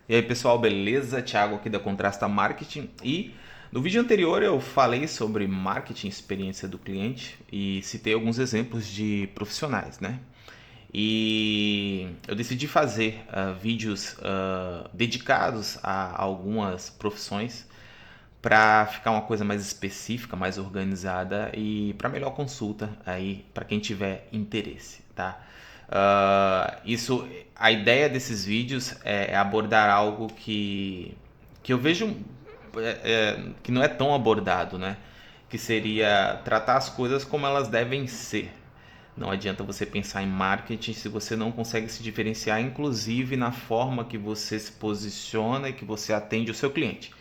E aí pessoal, beleza? Thiago aqui da Contrasta Marketing e no vídeo anterior eu falei sobre marketing experiência do cliente e citei alguns exemplos de profissionais, né? E eu decidi fazer vídeos dedicados a algumas profissões para ficar uma coisa mais específica, mais organizada e para melhor consulta aí para quem tiver interesse, tá? A ideia desses vídeos é abordar algo que eu vejo que não é tão abordado, né? Que seria tratar as coisas como elas devem ser. Não adianta você pensar em marketing se você não consegue se diferenciar, inclusive na forma que você se posiciona e que você atende o seu cliente.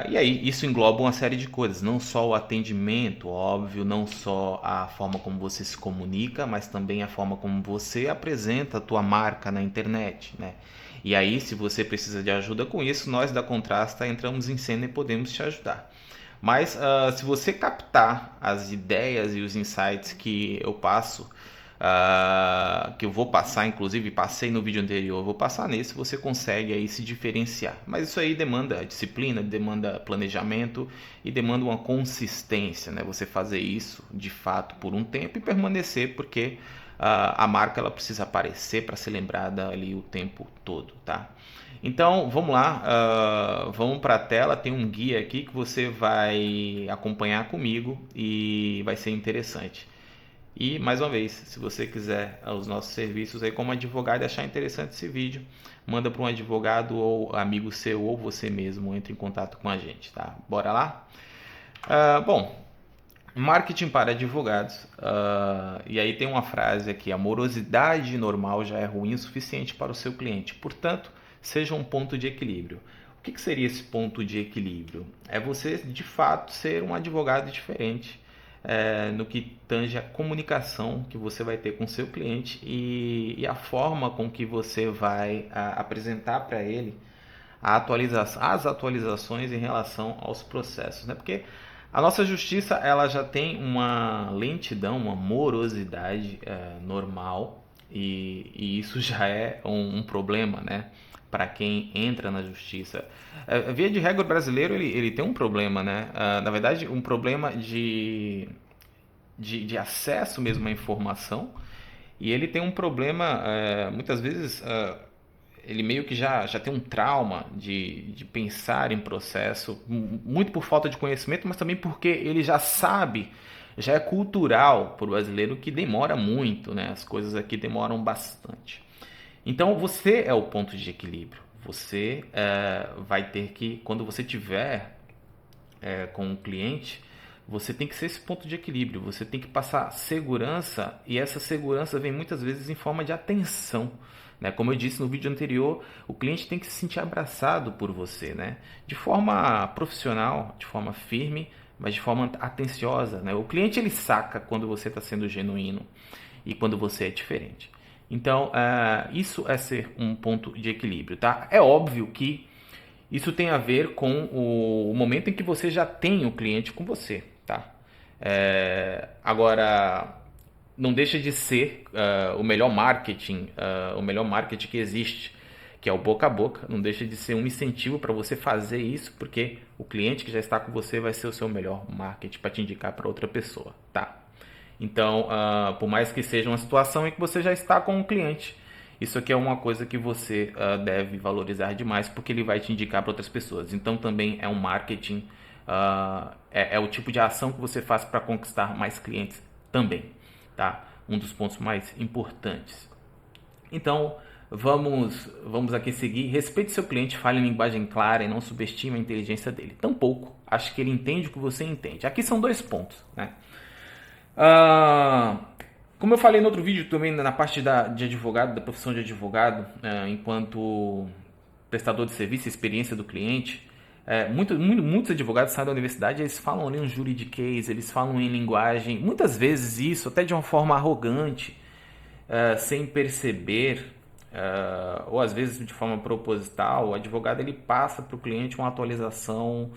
E aí, isso engloba uma série de coisas, não só o atendimento, óbvio, não só a forma como você se comunica, mas também a forma como você apresenta a tua marca na internet, né? E aí, se você precisa de ajuda com isso, nós da Contrasta entramos em cena e podemos te ajudar. Mas se você captar as ideias e os insights que eu passo, que eu vou passar, inclusive passei no vídeo anterior, eu vou passar nesse, você consegue aí se diferenciar. Mas isso aí demanda disciplina, demanda planejamento e demanda uma consistência, né? Você fazer isso de fato por um tempo e permanecer, porque a marca ela precisa aparecer para ser lembrada ali o tempo todo, tá? Então vamos lá, vamos para a tela. Tem um guia aqui que você vai acompanhar comigo e vai ser interessante. E mais uma vez, se você quiser os nossos serviços aí como advogado e achar interessante esse vídeo, manda para um advogado ou amigo seu ou você mesmo entre em contato com a gente, tá? Bora lá? Bom, marketing para advogados. E aí tem uma frase aqui: a morosidade normal já é ruim o suficiente para o seu cliente. Portanto, seja um ponto de equilíbrio. O que seria esse ponto de equilíbrio? É você, de fato, ser um advogado diferente no que tange a comunicação que você vai ter com o seu cliente e a forma com que você vai apresentar para ele as atualizações em relação aos processos, né? Porque a nossa justiça ela já tem uma lentidão, uma morosidade normal e isso já é um problema, né? Para quem entra na justiça. Via de regra, o brasileiro ele tem um problema, né? Na verdade, um problema de acesso mesmo à informação e ele tem um problema, muitas vezes, ele meio que já tem um trauma de pensar em processo, muito por falta de conhecimento, mas também porque ele já sabe, já é cultural para o brasileiro que demora muito, né? As coisas aqui demoram bastante. Então você é o ponto de equilíbrio. Você vai ter que, quando você tiver com o cliente, você tem que ser esse ponto de equilíbrio. Você tem que passar segurança e essa segurança vem muitas vezes em forma de atenção. Né? Como eu disse no vídeo anterior, o cliente tem que se sentir abraçado por você, né? De forma profissional, de forma firme, mas de forma atenciosa. Né? O cliente ele saca quando você está sendo genuíno e quando você é diferente. Então, isso é ser um ponto de equilíbrio, tá? É óbvio que isso tem a ver com o momento em que você já tem o cliente com você, tá? Agora, não deixa de ser o melhor marketing que existe, que é o boca a boca. Não deixa de ser um incentivo para você fazer isso, porque o cliente que já está com você vai ser o seu melhor marketing para te indicar para outra pessoa, tá? Então, por mais que seja uma situação em que você já está com um cliente, isso aqui é uma coisa que você deve valorizar demais, porque ele vai te indicar para outras pessoas. Então, também é um marketing, é o tipo de ação que você faz para conquistar mais clientes também, tá? Um dos pontos mais importantes. Então, vamos aqui seguir. Respeite seu cliente, fale em linguagem clara e não subestime a inteligência dele. Tampouco, acho que ele entende o que você entende. Aqui são dois pontos, né? Ah, como eu falei no outro vídeo também, na parte de advogado, da profissão de advogado, enquanto prestador de serviço, experiência do cliente, muitos advogados saem da universidade, eles falam ali um juridiquês, eles falam em linguagem, muitas vezes isso até de uma forma arrogante, sem perceber, ou às vezes de forma proposital. O advogado ele passa para o cliente uma atualização,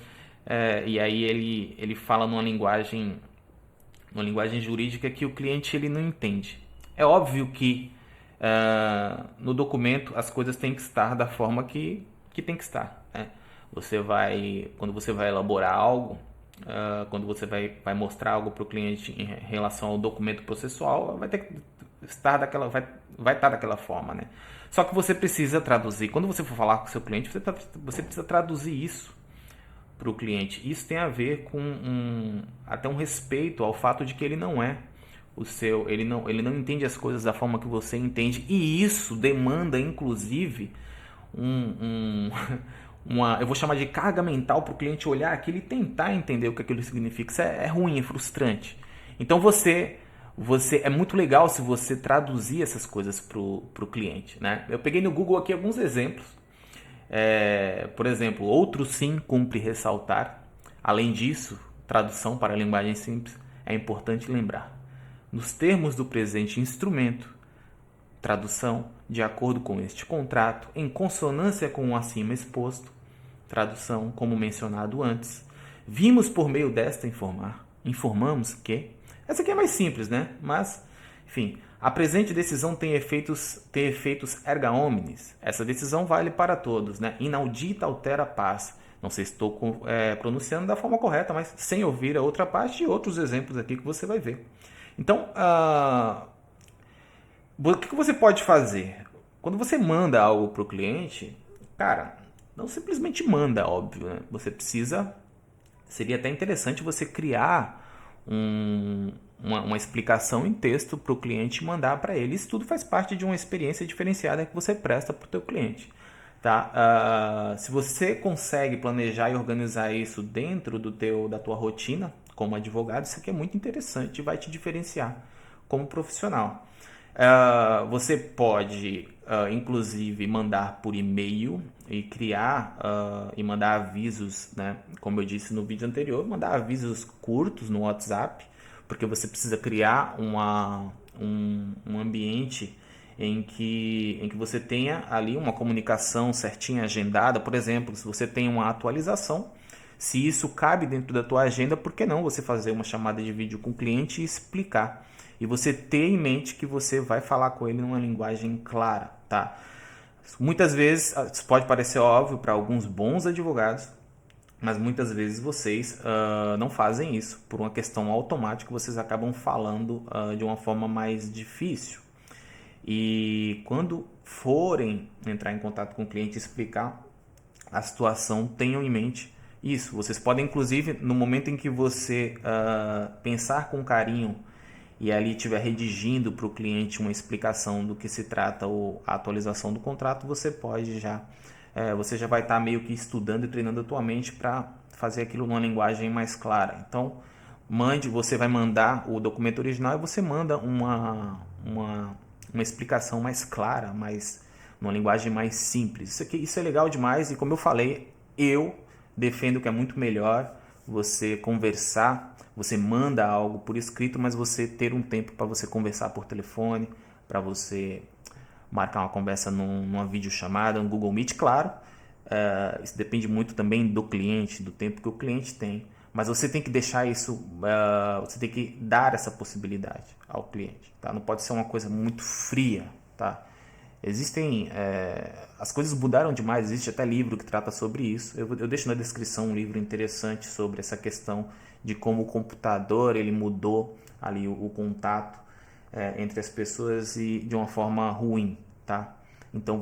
e aí ele fala numa linguagem jurídica que o cliente ele não entende. É óbvio que no documento as coisas têm que estar da forma que tem que estar, né? Quando você vai elaborar algo, quando você vai mostrar algo para o cliente em relação ao documento processual, vai ter que estar vai estar daquela forma, né? Só que você precisa traduzir. Quando você for falar com o seu cliente, você precisa traduzir isso para o cliente. Isso tem a ver com até um respeito ao fato de que ele não é ele não entende as coisas da forma que você entende, e isso demanda inclusive eu vou chamar de carga mental para o cliente olhar aquilo e tentar entender o que aquilo significa. Isso é ruim, é frustrante. Então é muito legal se você traduzir essas coisas para o cliente, né? Eu peguei no Google aqui alguns exemplos. Por exemplo, outro sim cumpre ressaltar. Além disso, tradução para a linguagem simples, é importante lembrar. Nos termos do presente instrumento, tradução, de acordo com este contrato, em consonância com o acima exposto, tradução, como mencionado antes, vimos por meio desta informamos que, essa aqui é mais simples, né? Mas, enfim, a presente decisão tem efeitos erga omnes. Essa decisão vale para todos, né? Inaudita altera paz. Não sei se estou pronunciando da forma correta, mas sem ouvir a outra parte e outros exemplos aqui que você vai ver. Então, o que você pode fazer? Quando você manda algo para o cliente, cara, não simplesmente manda, óbvio, né? Seria até interessante você criar uma explicação em texto para o cliente e mandar para ele. Isso tudo faz parte de uma experiência diferenciada que você presta para o teu cliente. Tá? Se você consegue planejar e organizar isso dentro da tua rotina como advogado, isso aqui é muito interessante e vai te diferenciar como profissional. Você pode, inclusive, mandar por e-mail e criar e mandar avisos, né? Como eu disse no vídeo anterior, mandar avisos curtos no WhatsApp, porque você precisa criar um ambiente em que você tenha ali uma comunicação certinha, agendada. Por exemplo, se você tem uma atualização, se isso cabe dentro da tua agenda, por que não você fazer uma chamada de vídeo com o cliente e explicar? E você ter em mente que você vai falar com ele numa linguagem clara, tá? Muitas vezes, isso pode parecer óbvio para alguns bons advogados, mas muitas vezes vocês não fazem isso. Por uma questão automática, vocês acabam falando de uma forma mais difícil. E quando forem entrar em contato com o cliente e explicar a situação, tenham em mente isso. Vocês podem, inclusive, no momento em que você pensar com carinho e ali estiver redigindo para o cliente uma explicação do que se trata a atualização do contrato, você já vai estar meio que estudando e treinando a tua mente para fazer aquilo numa linguagem mais clara. Então, você vai mandar o documento original e você manda uma explicação mais clara, uma linguagem mais simples. Isso é legal demais, e como eu falei, eu defendo que é muito melhor você conversar. Você manda algo por escrito, mas você ter um tempo para você conversar por telefone, para você marcar uma conversa numa videochamada, no Google Meet, claro. Isso depende muito também do cliente, do tempo que o cliente tem. Mas você tem que deixar isso, você tem que dar essa possibilidade ao cliente. Tá? Não pode ser uma coisa muito fria. Tá? As coisas mudaram demais, existe até livro que trata sobre isso. Eu deixo na descrição um livro interessante sobre essa questão de como o computador ele mudou ali o contato entre as pessoas e de uma forma ruim, tá? Então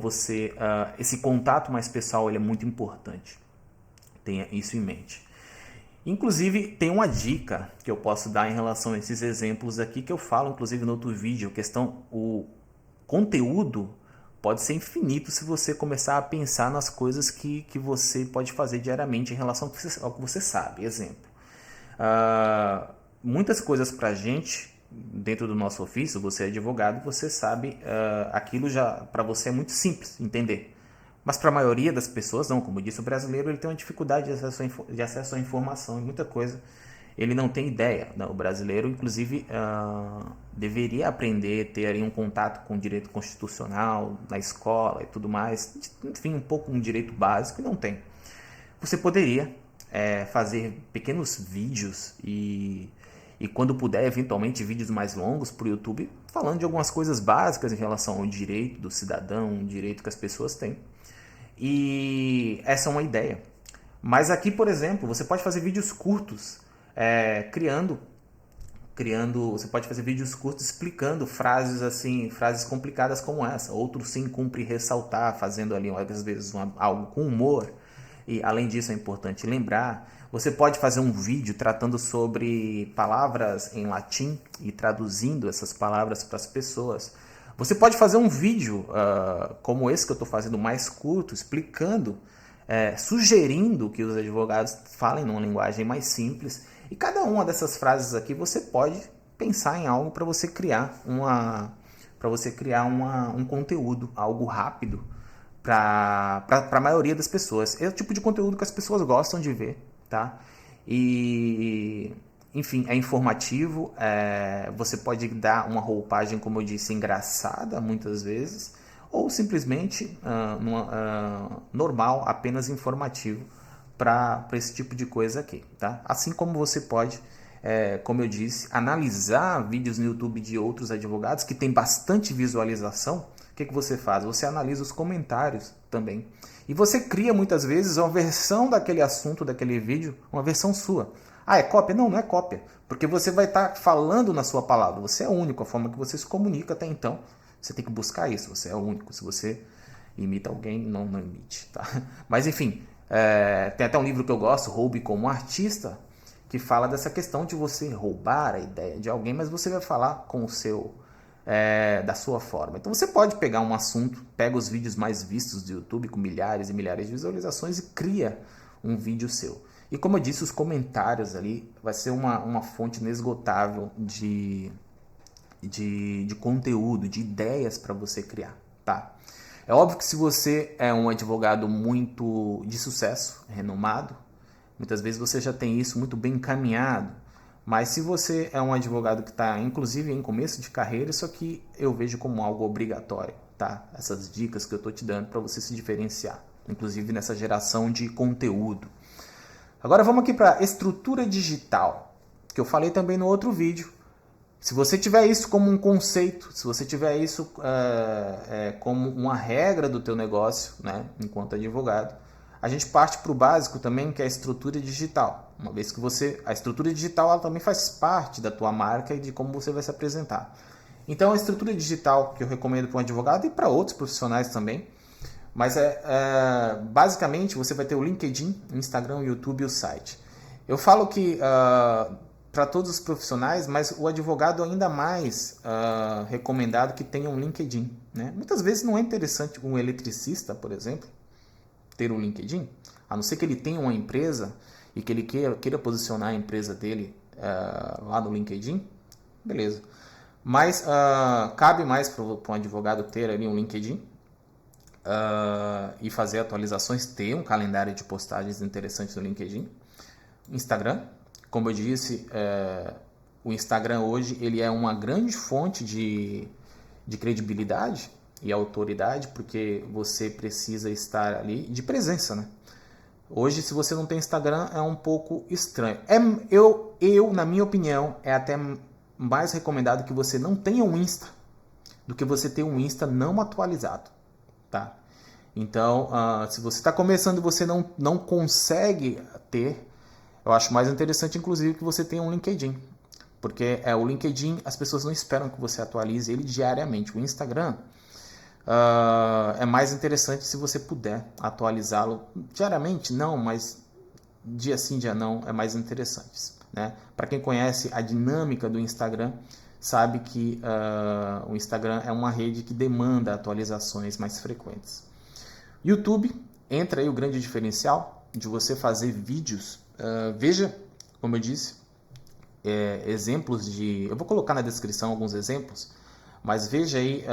esse contato mais pessoal ele é muito importante, tenha isso em mente. Inclusive tem uma dica que eu posso dar em relação a esses exemplos aqui, que eu falo inclusive no outro vídeo, o conteúdo pode ser infinito se você começar a pensar nas coisas que você pode fazer diariamente em relação ao que você sabe. Exemplo, muitas coisas para a gente dentro do nosso ofício, você é advogado, você sabe, aquilo já para você é muito simples entender, mas para a maioria das pessoas não. Como eu disse, o brasileiro ele tem uma dificuldade de acesso à informação, e muita coisa ele não tem ideia. O brasileiro inclusive deveria aprender, ter ali um contato com o direito constitucional na escola e tudo mais, enfim, um direito básico, e não tem. Você poderia fazer pequenos vídeos e e quando puder, eventualmente, vídeos mais longos para o YouTube, falando de algumas coisas básicas em relação ao direito do cidadão, o direito que as pessoas têm. E essa é uma ideia. Mas aqui, por exemplo, você pode fazer vídeos curtos, você pode fazer vídeos curtos explicando frases assim, frases complicadas como essa. Outro sim cumpre ressaltar, fazendo ali às vezes algo com humor. E além disso é importante lembrar, você pode fazer um vídeo tratando sobre palavras em latim e traduzindo essas palavras para as pessoas. Você pode fazer um vídeo como esse que eu estou fazendo, mais curto, explicando, sugerindo que os advogados falem numa linguagem mais simples. E cada uma dessas frases aqui você pode pensar em algo para você criar um conteúdo, algo rápido para a maioria das pessoas. É o tipo de conteúdo que as pessoas gostam de ver, tá? E, enfim, é informativo, você pode dar uma roupagem, como eu disse, engraçada muitas vezes, ou simplesmente normal, apenas informativo para esse tipo de coisa aqui, tá? Assim como você pode, como eu disse, analisar vídeos no YouTube de outros advogados que tem bastante visualização. O que você faz? Você analisa os comentários também. E você cria muitas vezes uma versão daquele assunto, daquele vídeo, uma versão sua. Ah, é cópia? Não, não é cópia. Porque você vai estar falando na sua palavra. Você é único, a forma que você se comunica até então. Você tem que buscar isso, você é único. Se você imita alguém, não imite, tá? Mas enfim, tem até um livro que eu gosto, Roube como Artista, que fala dessa questão de você roubar a ideia de alguém, mas você vai falar com o seu... da sua forma. Então você pode pegar um assunto, pega os vídeos mais vistos do YouTube com milhares e milhares de visualizações e cria um vídeo seu. E como eu disse, os comentários ali vai ser uma fonte inesgotável de conteúdo, de ideias para você criar, tá? É óbvio que se você é um advogado muito de sucesso, renomado, muitas vezes você já tem isso muito bem encaminhado. Mas se você é um advogado que está, inclusive, em começo de carreira, isso aqui eu vejo como algo obrigatório, tá? Essas dicas que eu estou te dando para você se diferenciar, inclusive nessa geração de conteúdo. Agora vamos aqui para a estrutura digital, que eu falei também no outro vídeo. Se você tiver isso como um conceito, se você tiver isso como uma regra do teu negócio, né, enquanto advogado, a gente parte para o básico também, que é a estrutura digital. Uma vez que a estrutura digital ela também faz parte da tua marca e de como você vai se apresentar. Então, a estrutura digital que eu recomendo para um advogado e para outros profissionais também, mas basicamente você vai ter o LinkedIn, o Instagram, o YouTube e o site. Eu falo que para todos os profissionais, mas o advogado ainda mais recomendado que tenha um LinkedIn, né? Muitas vezes não é interessante um eletricista, por exemplo, ter um LinkedIn, a não ser que ele tenha uma empresa e que ele queira posicionar a empresa dele lá no LinkedIn, beleza. Mas cabe mais para um advogado ter ali um LinkedIn e fazer atualizações, ter um calendário de postagens interessantes no LinkedIn. Instagram, como eu disse, o Instagram hoje ele é uma grande fonte de credibilidade e autoridade, porque você precisa estar ali de presença, né? Hoje, se você não tem Instagram, é um pouco estranho. Na minha opinião, é até mais recomendado que você não tenha um Insta do que você ter um Insta não atualizado, tá? Então, se você está começando e você não consegue ter, eu acho mais interessante, inclusive, que você tenha um LinkedIn. Porque o LinkedIn, as pessoas não esperam que você atualize ele diariamente. O Instagram é mais interessante se você puder atualizá-lo diariamente, não, mas dia sim, dia não, é mais interessante, né? Para quem conhece a dinâmica do Instagram, sabe que o Instagram é uma rede que demanda atualizações mais frequentes. YouTube, entra aí o grande diferencial de você fazer vídeos. Veja, como eu disse, exemplos eu vou colocar na descrição alguns exemplos, mas veja aí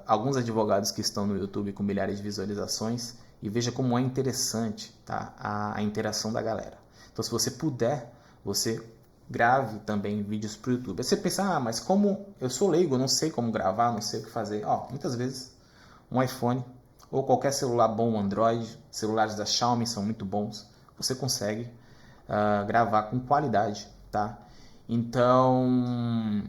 alguns advogados que estão no YouTube com milhares de visualizações e veja como é interessante, tá, a interação da galera. Então, se você puder, você grave também vídeos para o YouTube. Aí você pensa, mas como eu sou leigo, eu não sei como gravar, não sei o que fazer. Muitas vezes um iPhone ou qualquer celular bom, Android, celulares da Xiaomi são muito bons, você consegue gravar com qualidade, tá? Então,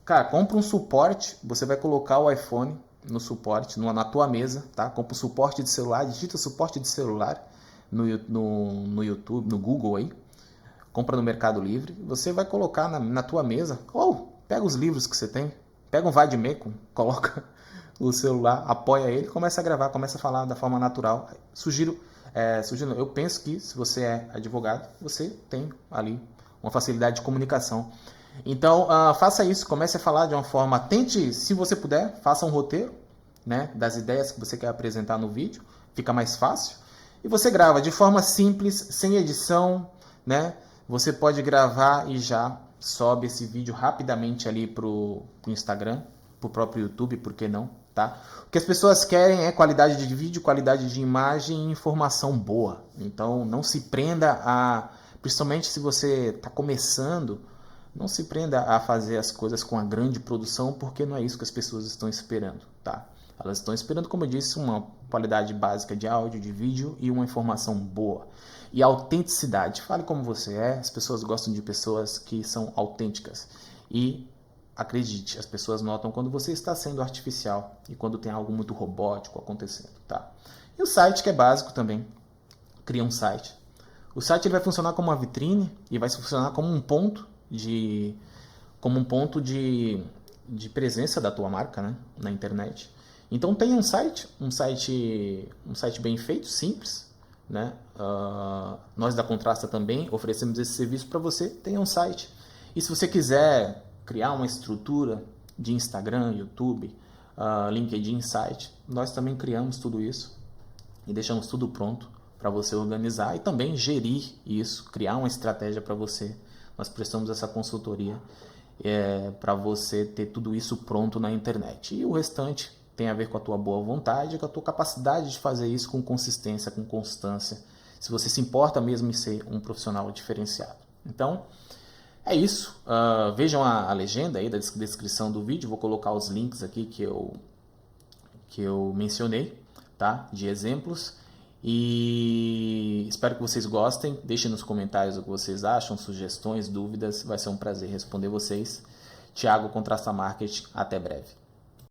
cara, compra um suporte, você vai colocar o iPhone no suporte, na tua mesa, tá? Compra um suporte de celular, digita suporte de celular no YouTube, no Google aí, compra no Mercado Livre, você vai colocar na tua mesa, ou pega os livros que você tem, pega um vade-mecum, coloca o celular, apoia ele, começa a gravar, começa a falar da forma natural. Sugiro, eu penso que se você é advogado, você tem ali uma facilidade de comunicação. Então, faça isso, comece a falar de uma forma, tente, se você puder, faça um roteiro, né, das ideias que você quer apresentar no vídeo, fica mais fácil. E você grava de forma simples, sem edição, né? Você pode gravar e já sobe esse vídeo rapidamente ali pro Instagram, pro próprio YouTube, por que não, tá? O que as pessoas querem é qualidade de vídeo, qualidade de imagem e informação boa. Então, não se prenda principalmente se você está começando, não se prenda a fazer as coisas com a grande produção, porque não é isso que as pessoas estão esperando, tá? Elas estão esperando, como eu disse, uma qualidade básica de áudio, de vídeo e uma informação boa. E autenticidade. Fale como você é. As pessoas gostam de pessoas que são autênticas. E acredite, as pessoas notam quando você está sendo artificial e quando tem algo muito robótico acontecendo, tá? E o site, que é básico também. Cria um site. O site ele vai funcionar como uma vitrine e vai funcionar como um ponto de presença da tua marca, né, na internet. Então tenha um site bem feito, simples, né? Nós da Contrasta também oferecemos esse serviço para você. Tenha um site. E se você quiser criar uma estrutura de Instagram, YouTube, LinkedIn, site, nós também criamos tudo isso e deixamos tudo pronto para você organizar e também gerir isso, criar uma estratégia para você. Nós prestamos essa consultoria para você ter tudo isso pronto na internet. E o restante tem a ver com a tua boa vontade, com a tua capacidade de fazer isso com consistência, com constância, se você se importa mesmo em ser um profissional diferenciado. Então, é isso. Vejam a legenda aí da descrição do vídeo, vou colocar os links aqui que eu mencionei, tá? De exemplos. E espero que vocês gostem. Deixem nos comentários o que vocês acham, sugestões, dúvidas. Vai ser um prazer responder vocês. Thiago, Contrasta Marketing. Até breve.